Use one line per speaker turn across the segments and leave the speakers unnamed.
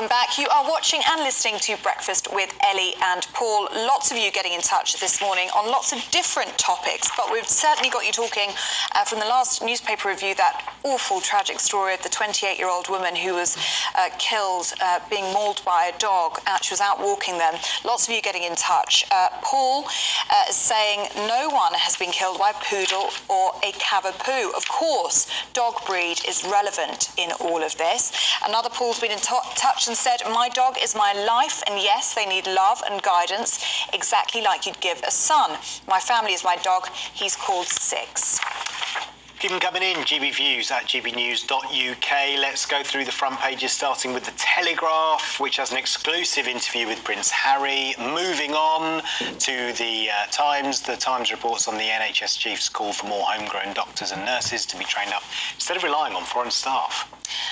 Welcome back. You are watching and listening to Breakfast with Ellie and Paul. Lots of you getting in touch this morning on lots of different topics, but we've certainly got you talking from the last newspaper review, that awful tragic story of the 28-year-old woman who was killed being mauled by a dog. She was out walking then. Lots of you getting in touch. Paul is saying no one has been killed by a poodle or a cavapoo. Of course, dog breed is relevant in all of this. Another Paul's been in touch and said, my dog is my life, and yes, they need love and guidance, exactly like you'd give a son. My family is my dog. He's called Six.
Keep them coming in, GBViews at gbnews.uk. Let's go through the front pages, starting with The Telegraph, which has an exclusive interview with Prince Harry. Moving on to the Times. The Times reports on the NHS chief's call for more homegrown doctors and nurses to be trained up instead of relying on foreign staff.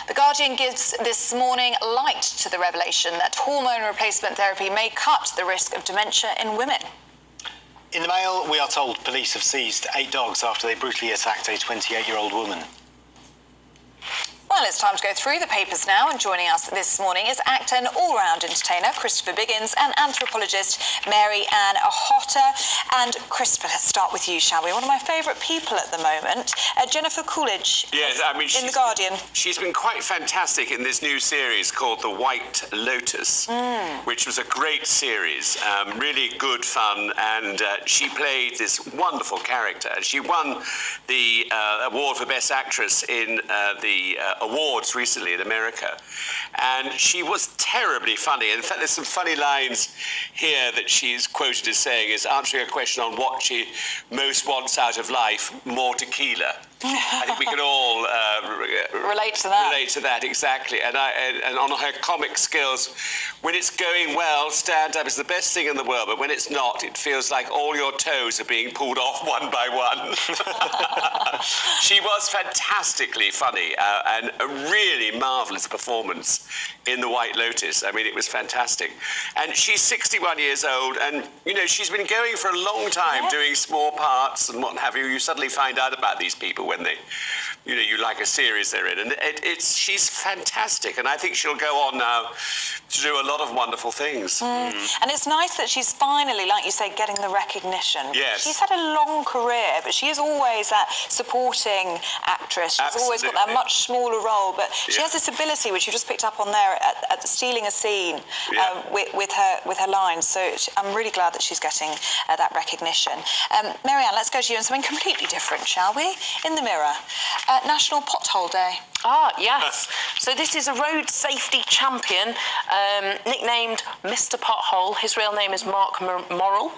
The Guardian gives this morning light to the revelation that hormone replacement therapy may cut the risk of dementia in women.
In the Mail, we are told police have seized 8 dogs after they brutally attacked a 28-year-old woman.
Well, it's time to go through the papers now, and joining us this morning is actor and all-round entertainer Christopher Biggins and anthropologist Mary Ann Hotter. And Christopher, let's start with you, shall we? One of my favourite people at the moment, Jennifer Coolidge.
Yes, I mean,
in The Guardian.
She's been quite fantastic in this new series called The White Lotus, which was a great series, really good fun, and she played this wonderful character. She won the award for Best Actress in the awards recently in America, and she was terribly funny. In fact, there's some funny lines here that she's quoted as saying, is answering a question on what she most wants out of life: more tequila. I think we can all
relate to that.
Relate to that, exactly. And on her comic skills, when it's going well, stand-up is the best thing in the world, but when it's not, it feels like all your toes are being pulled off one by one. She was fantastically funny, and a really marvellous performance in The White Lotus. I mean, it was fantastic. And she's 61 years old, and, you know, she's been going for a long time, doing small parts and what have you. You suddenly find out about these people when they, you know, you like a series they're in. And she's fantastic, and I think she'll go on now to do a lot of wonderful things.
And it's nice that she's finally, like you say, getting the recognition.
Yes.
She's had a long career, but she is always that supporting actress. She's always got that much smaller role, but she has this ability, which you just picked up on there, at stealing a scene with her lines. So I'm really glad that she's getting that recognition. Marianne, let's go to you on something completely different, shall we? In the Mirror, National Pothole Day.
Ah, yes. So this is a road safety champion, nicknamed Mr. Pothole. His real name is Mark Morrell.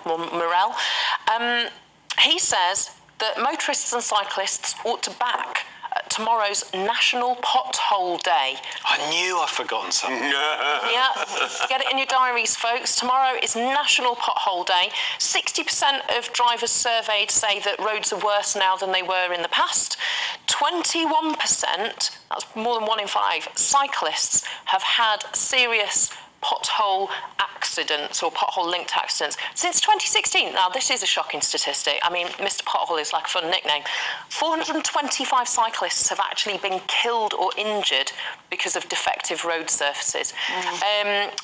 He says that motorists and cyclists ought to back tomorrow's National Pothole Day.
I knew I'd forgotten something.
Yeah, get it in your diaries, folks. Tomorrow is National Pothole Day. 60% of drivers surveyed say that roads are worse now than they were in the past. 21%, that's more than 1 in 5, cyclists have had serious pothole accidents or pothole-linked accidents since 2016. Now, this is a shocking statistic. I mean, Mr. Pothole is like a fun nickname. 425 cyclists have actually been killed or injured because of defective road surfaces.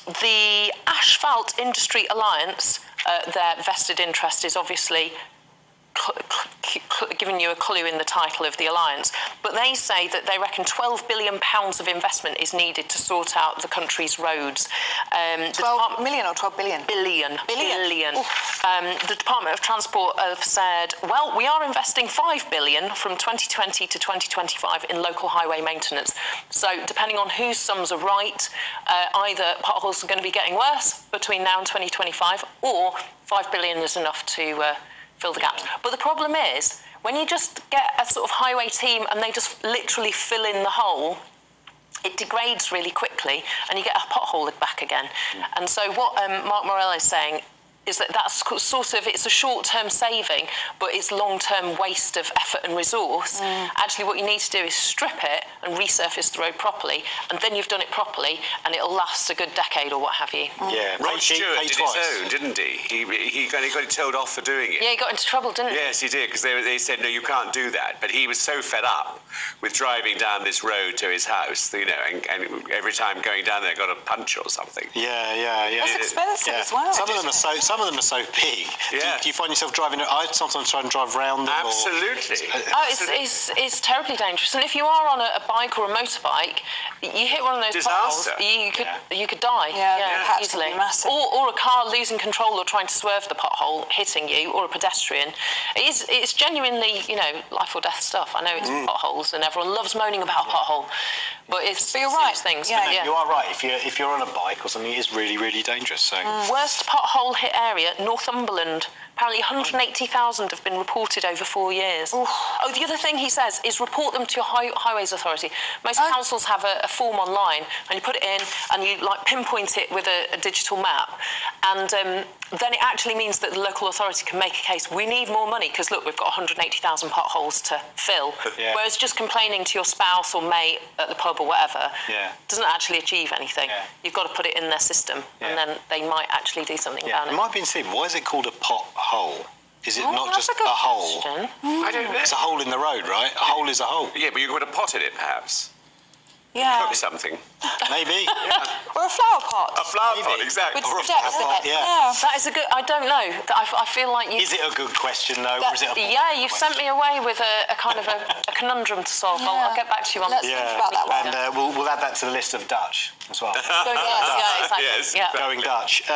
The Asphalt Industry Alliance, their vested interest is obviously giving you a clue in the title of the alliance, but they say that they reckon £12 billion of investment is needed to sort out the country's roads.
12 million or 12 billion?
Billion. The Department of Transport have said, well, we are investing £5 billion from 2020 to 2025 in local highway maintenance. So depending on whose sums are right, either potholes are going to be getting worse between now and 2025, or £5 billion is enough to fill the gaps. But the problem is, when you just get a sort of highway team and they just literally fill in the hole, it degrades really quickly and you get a pothole back again. And so what Mark Morrell is saying, is that that's sort of, it's a short-term saving, but it's long-term waste of effort and resource. Actually, what you need to do is strip it and resurface the road properly, and then you've done it properly, and it'll last a good decade or what have you.
Yeah,
Rod Stewart
pay
did
twice.
his own, didn't he? He got it told off for doing it.
Yeah, he got into trouble, didn't he?
Yes, he did, because they said, no, you can't do that. But he was so fed up with driving down this road to his house, you know, and every time going down there got a punch or something.
Yeah.
That's expensive as well.
Some of them are so big.
Yeah.
Do you find yourself driving? I sometimes try and drive round them.
Absolutely.
It's terribly dangerous. And if you are on a bike or a motorbike, you hit one of those
Disaster.
potholes, you could die.
Yeah, the impact's
easily.
would be massive.
Or a car losing control or trying to swerve the pothole, hitting you, or a pedestrian. It's genuinely, you know, life or death stuff. I know it's potholes, and everyone loves moaning about a pothole, but it's
But you're right.
things.
Yeah.
You are right. If you're on a bike or something, it is really, really dangerous. So.
Worst pothole hit area, Northumberland. Apparently 180,000 have been reported over 4 years. Oh, the other thing he says is report them to your highways authority. Most councils have a form online, and you put it in, and you like pinpoint it with a digital map, and then it actually means that the local authority can make a case. We need more money because look, we've got 180,000 potholes to fill.
Yeah.
Whereas just complaining to your spouse or mate at the pub or whatever doesn't actually achieve anything.
Yeah.
You've got to put it in their system, and then they might actually do something about
It
it.
might be insane. Why is it called a pothole? Is it not
That's
just
a good
a hole?
question.
I don't know.
It's a hole in the road, right? A hole is a hole.
Yeah, but you could put a pot in it, perhaps.
Yeah.
Could be something.
Maybe.
Or a flower pot.
A flower pot,
Maybe.
exactly.
With
Or a
steps
flower
in
pot,
it.
yeah.
That is a good. I don't know. I feel like you.
Is it a good question though, or is it a
Yeah, you've sent me away with a kind of a conundrum to solve. I'll get back to you on
Let's
that.
think about that one.
And we'll add that to the list of Dutch as well.
Yeah, exactly.
Yes.
Yeah.
Going Dutch.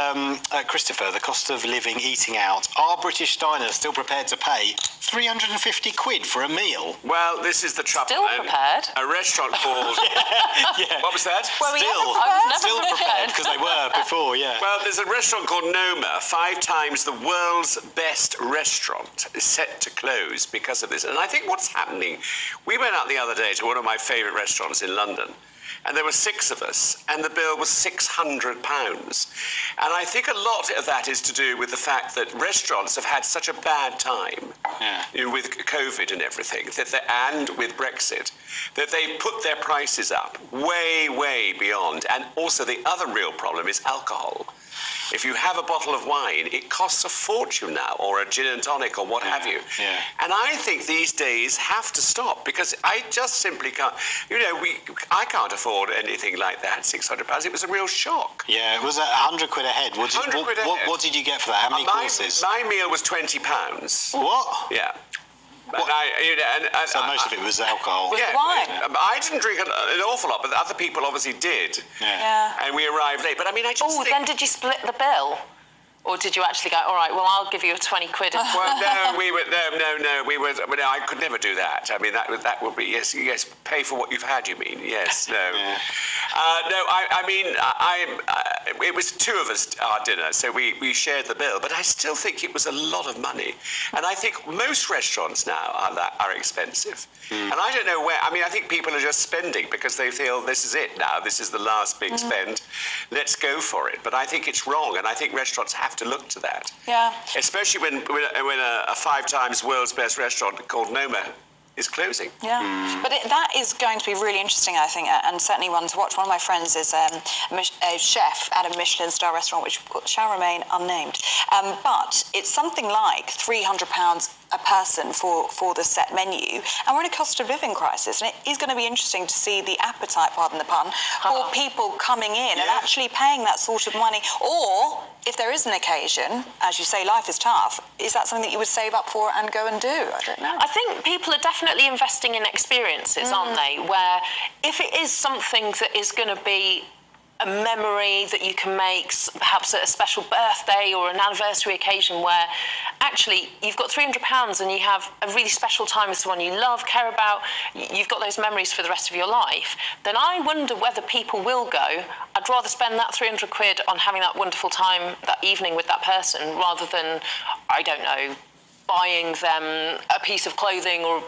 Christopher, the cost of living, eating out. Are British diners still prepared to pay 350 quid for a meal?
Well, this is the trouble.
Still prepared?
A restaurant called...
Yeah.
What was that?
Were we
Still,
ever
I was never
still prepared because they were before, yeah.
Well, there's a restaurant called Noma, 5 times the world's best restaurant, is set to close because of this. And I think what's happening, we went out the other day to one of my favourite restaurants in London, and there were 6 of us, and the bill was £600. And I think a lot of that is to do with the fact that restaurants have had such a bad time with COVID and everything, and with Brexit, that they've put their prices up way, way beyond. And also the other real problem is alcohol. If you have a bottle of wine, it costs a fortune now, or a gin and tonic, or what have you.
Yeah.
And I think these days have to stop, because I just simply can't. You know, I can't afford anything like that. £600. It was a real shock.
Yeah, it was 100 quid a head. What did,
100 quid a head.
What did you get for that? How many courses?
My meal was £20.
What?
Yeah. And
So most of it was alcohol.
Was
yeah,
the wine?
I didn't drink an awful lot, but other people obviously did.
Yeah.
And we arrived late. But I mean, I just
Oh,
think...
then did you split the bill? Or did you actually go, all right, well, I'll give you a 20 quid.
Well, no, we were I could never do that. I mean, that would be yes, pay for what you've had. You mean yes, no,
Yeah.
no. I mean, it was 2 of us our dinner, so we shared the bill. But I still think it was a lot of money, and I think most restaurants now are expensive. And I don't know where. I mean, I think people are just spending because they feel this is it now. This is the last big spend. Let's go for it. But I think it's wrong, and I think restaurants have to look to that.
Yeah.
Especially when a 5 times world's best restaurant called Noma is closing.
Yeah, but that is going to be really interesting, I think, and certainly one to watch. One of my friends is a chef at a Michelin star restaurant, which shall remain unnamed. But it's something like £300 a person for the set menu, and we're in a cost of living crisis, and it is going to be interesting to see the appetite, pardon the pun, for people coming in and actually paying that sort of money. Or if there is an occasion, as you say, life is tough, is that something that you would save up for and go and do? I don't know.
I think people are definitely investing in experiences, aren't they? Where if it is something that is going to be a memory that you can make, perhaps at a special birthday or an anniversary occasion where actually you've got £300 and you have a really special time with someone you love, care about, you've got those memories for the rest of your life, then I wonder whether people will go, I'd rather spend that 300 quid on having that wonderful time that evening with that person rather than, I don't know, buying them a piece of clothing or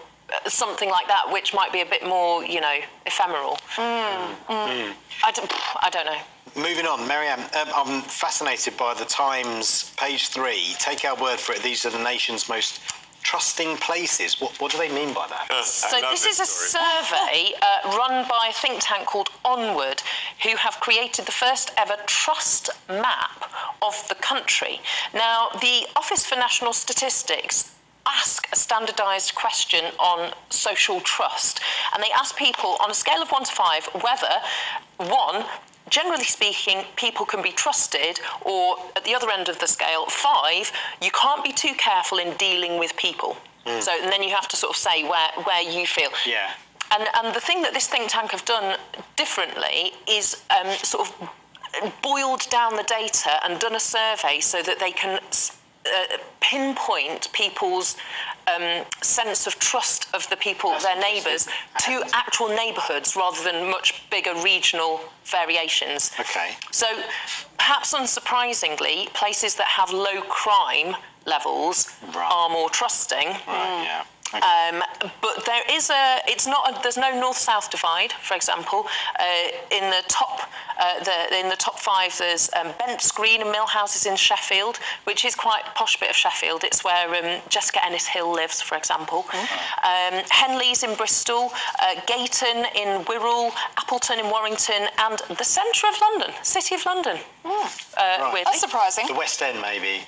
something like that, which might be a bit more, ephemeral. I don't know.
Moving on, Marianne, I'm fascinated by the Times, page 3. Take our word for it, these are the nation's most trusting places. What do they mean by that?
So this is a survey run by a think tank called Onward, who have created the first ever trust map of the country. Now, the Office for National Statistics ask a standardised question on social trust, and they ask people on a scale of 1 to 5 whether, 1, generally speaking, people can be trusted, or at the other end of the scale, 5, you can't be too careful in dealing with people. So, and then you have to sort of say where you feel.
Yeah.
And the thing that this think tank have done differently is sort of boiled down the data and done a survey so that they can pinpoint people's sense of trust of the people, their neighbours, to actual neighbourhoods rather than much bigger regional variations.
Okay.
So, perhaps unsurprisingly, places that have low crime levels are more trusting.
Right, yeah. Okay.
But there is there's no north-south divide, for example. In the top 5, there's Bents Green and Mill Houses in Sheffield, which is quite a posh bit of Sheffield. It's where Jessica Ennis-Hill lives, for example. Henleys in Bristol, Gayton in Wirral, Appleton in Warrington, and the centre of London, City of London.
Right.
That's surprising.
The West End, maybe.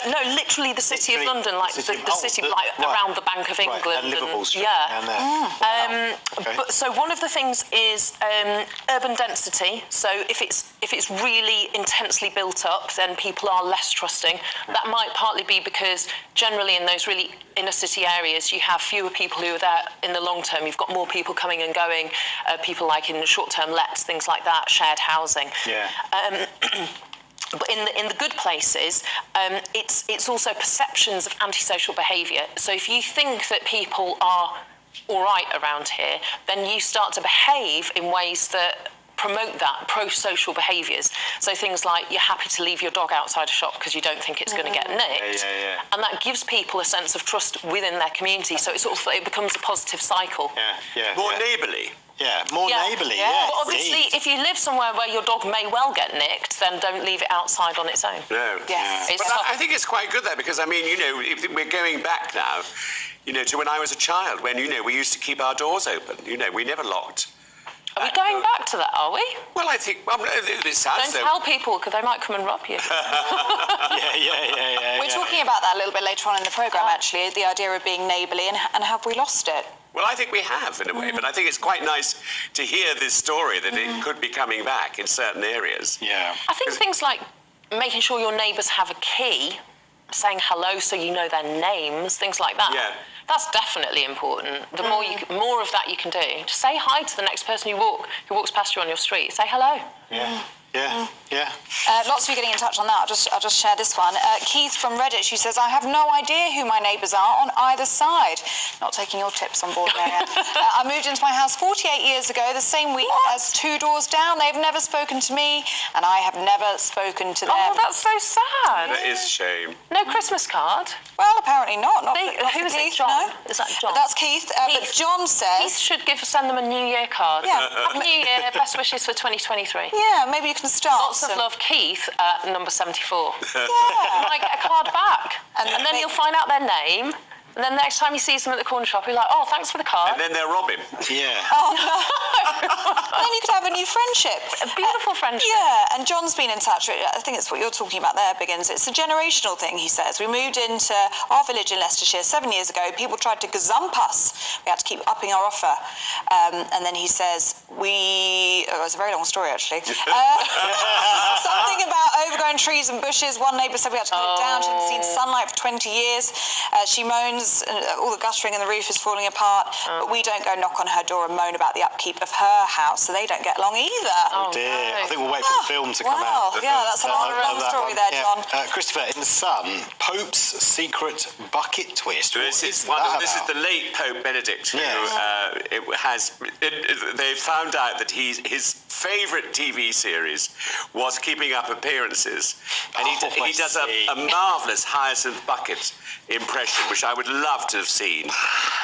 No, literally the City of London, like the city,
right.
around the Bank of England.
Right. And Liverpool Street.
Yeah.
Wow. Okay.
But so one of the things is urban density. So if it's really intensely built up, then people are less trusting. That might partly be because generally in those really inner city areas, you have fewer people who are there in the long term. You've got more people coming and going. People like in short-term lets, things like that, shared housing.
Yeah.
But in the good places, it's also perceptions of antisocial behaviour. So if you think that people are all right around here, then you start to behave in ways that promote that pro-social behaviours. So things like you're happy to leave your dog outside a shop because you don't think it's going to get nicked.
Yeah.
And that gives people a sense of trust within their community. So it becomes a positive cycle.
Yeah.
More neighbourly.
Yeah, more neighbourly.
Yeah.
But obviously, if you live somewhere where your dog may well get nicked, then don't leave it outside on its own.
No.
Yes.
It's
But
tough.
I think it's quite good there because, I mean, if we're going back now, to when I was a child, when, we used to keep our doors open. We never locked.
Are we going back to that, are we?
Well, I think, it sounds
Don't tell people because they might come and rob you.
Yeah.
We're talking about that a little bit later on in the programme, actually, the idea of being neighbourly and have we lost it?
Well, I think we have, in a way, but I think it's quite nice to hear this story that it could be coming back in certain areas.
Yeah.
I think things like making sure your neighbours have a key, saying hello so you know their names, things like that.
Yeah.
That's definitely important. The more of that you can do. Just say hi to the next person who walks past you on your street. Say hello.
Yeah.
Lots of you getting in touch on that. I'll just share this one. Keith from Reddit, she says, I have no idea who my neighbours are on either side. Not taking your tips on board, Marianne. I moved into my house 48 years ago, the same week as 2 doors down. They've never spoken to me, and I have never spoken to them.
Oh, that's so sad.
That is a shame.
No Christmas card.
Well, apparently not. Not
Who
for
is it,
Keith,
John?
no.
Is that John?
That's Keith. But John
Keith
says...
should send them a New Year card.
Yeah.
Happy New Year, best wishes for 2023.
Yeah, maybe you can start.
Lots of love, Keith, number 74.
Yeah.
You might get a card back. And then
make-
you'll find out their name. And then next time you see them at the corner shop, you're like, oh, thanks for the card.
And then they'll rob him.
Yeah.
Then you could have a new friendship.
A beautiful friendship.
Yeah, and John's been in touch. I think it's what you're talking about there, Biggins. It's a generational thing, he says. We moved into our village in Leicestershire 7 years ago. People tried to gazump us. We had to keep upping our offer. And then he says, it's a very long story, actually. Something about overgrown trees and bushes. One neighbour said we had to cut it down. She hadn't seen sunlight for 20 years. She moans, all the guttering in the roof is falling apart. But we don't go knock on her door and moan about the upkeep of her house, so they don't get along either.
Oh dear. I think we'll wait for the film to come out.
Yeah, that's a long story there, John.
Christopher, in The Sun, Pope's secret bucket twist.
This is
What
this is
about?
the late Pope Benedict who
Yes.
they found out that his favourite TV series was Keeping Up Appearances. And he
I
does
see.
a marvellous Hyacinth Bucket impression, which I would love to have seen.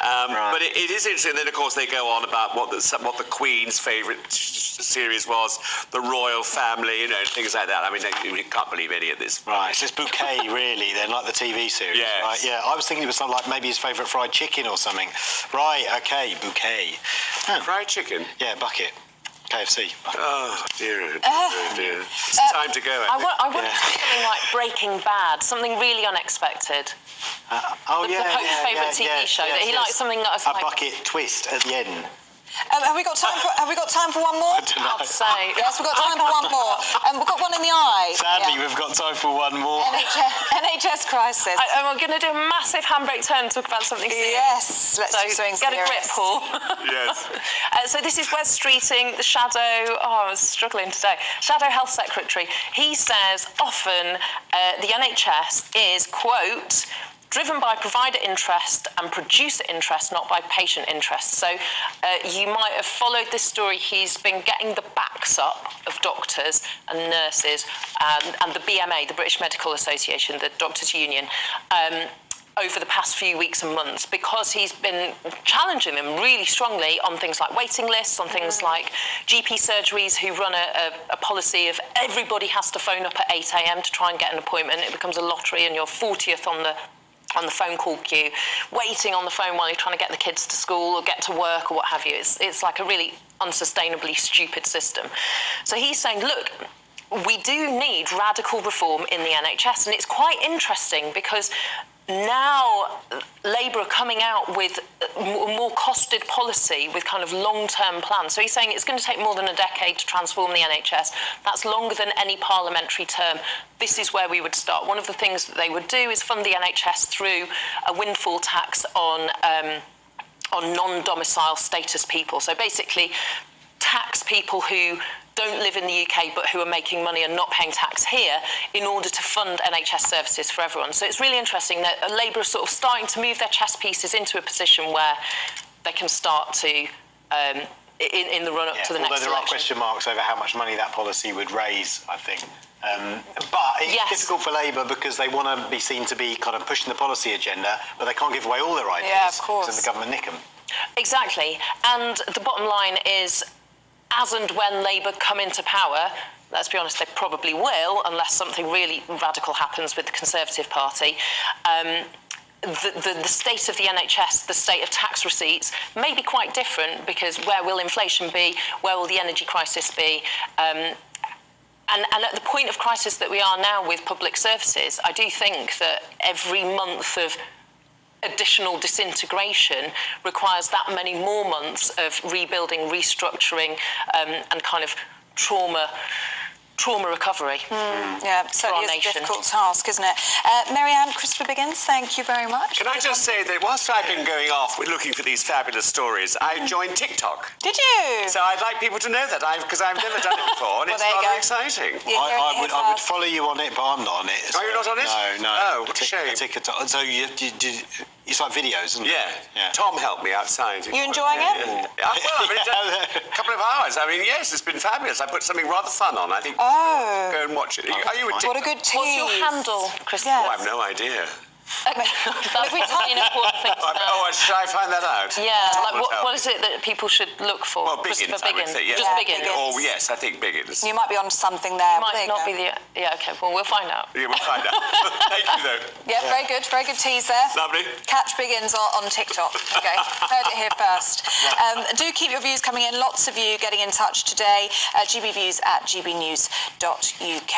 But it is interesting. Then, of course, they go on about what the Queen's favourite series was, the royal family, you know, things like that. I mean, you can't believe any of this.
Right, so it's Bouquet, really, then, like the TV series.
Yes.
Right, yeah, I was thinking it was something like maybe his favourite fried chicken or something. Right, OK, Bouquet. Huh.
Fried chicken?
Yeah, bucket. KFC.
Oh, dear. It's time to go,
I want
Yeah.
something like Breaking Bad, something really unexpected.
Oh,
The Pope's favourite TV show. That he likes something that was
a
like
bucket twist at the end.
Have we got time for one more?
No.
say.
Yes, we've got time for one more. We've got one in the eye.
Sadly,
Yeah.
we've got time for one more.
NHS crisis.
I'm going to do a massive handbrake turn and talk about something serious.
Yes, let's do something
get a grip,
serious.
Paul.
Yes.
So this is Wes Streeting, the Shadow. I was struggling today. Shadow Health Secretary. He says often the NHS is, quote, driven by provider interest and producer interest, not by patient interest. So you might have followed this story. He's been getting the backs up of doctors and nurses and the BMA, the British Medical Association, the Doctors' Union, over the past few weeks and months, because he's been challenging them really strongly on things like waiting lists, on things like GP surgeries who run a policy of everybody has to phone up at 8 a.m. to try and get an appointment. It becomes a lottery and you're 40th on the phone call queue, waiting on the phone while you're trying to get the kids to school or get to work or what have you. It's like a really unsustainably stupid system. So he's saying, look, we do need radical reform in the NHS, and it's quite interesting because now Labour are coming out with a more costed policy with kind of long-term plans. So he's saying it's going to take more than a decade to transform the NHS. That's longer than any parliamentary term. This is where we would start. One of the things that they would do is fund the NHS through a windfall tax on non-domicile status people. So basically tax people who don't live in the UK but who are making money and not paying tax here in order to fund NHS services for everyone. So it's really interesting that Labour are sort of starting to move their chess pieces into a position where they can start to, in the run-up to the next election.
Although there are question marks over how much money that policy would raise, I think. But it's difficult for Labour because they want to be seen to be kind of pushing the policy agenda, but they can't give away all their ideas.
Yeah, of course.
Because the government nick them.
Exactly. And the bottom line is, as and when Labour come into power, let's be honest, they probably will, unless something really radical happens with the Conservative Party, the state of the NHS, the state of tax receipts may be quite different, because where will inflation be? Where will the energy crisis be? And at the point of crisis that we are now with public services, I do think that every month of additional disintegration requires that many more months of rebuilding, restructuring, and kind of trauma recovery.
Yeah, certainly is a difficult task, isn't it? Marianne, Christopher Biggins, thank you very much.
Can I just say that whilst I've been going off looking for these fabulous stories, I joined TikTok.
Did you?
So I'd like people to know that, because I've never done it before, and
Well,
it's
there you
rather
go.
exciting.
Yeah,
I would follow you on it, but I'm not on it.
Are you not on it?
No.
Oh, what a shame.
TikTok. So it's like videos, isn't it?
Yeah. Tom helped me outside.
You enjoying it?
Yeah. Well, I've been done a couple of hours. I mean, yes, it's been fabulous. I put something rather fun on. I think go and watch it. Are you a
What a good tease.
What's your handle, Christopher?
Yeah.
Oh, I have no idea.
That's really an important thing to know.
Should I find that out?
Yeah,
Tom
like
will tell
what
me.
is it that people should look for?
Well, Biggins,
Christopher
I would say, yes.
Just
Yeah,
Biggins.
Biggins.
Oh, yes, I think Biggins.
You might be on something there.
Might
There you
not
go.
be the... Yeah, OK, well, we'll find out.
Yeah, we'll find out. Thank you, though.
Yeah, very good tease there.
Lovely.
Catch Biggins on TikTok. Okay, heard it here first. Do keep your views coming in. Lots of you getting in touch today. GBViews@gbnews.uk.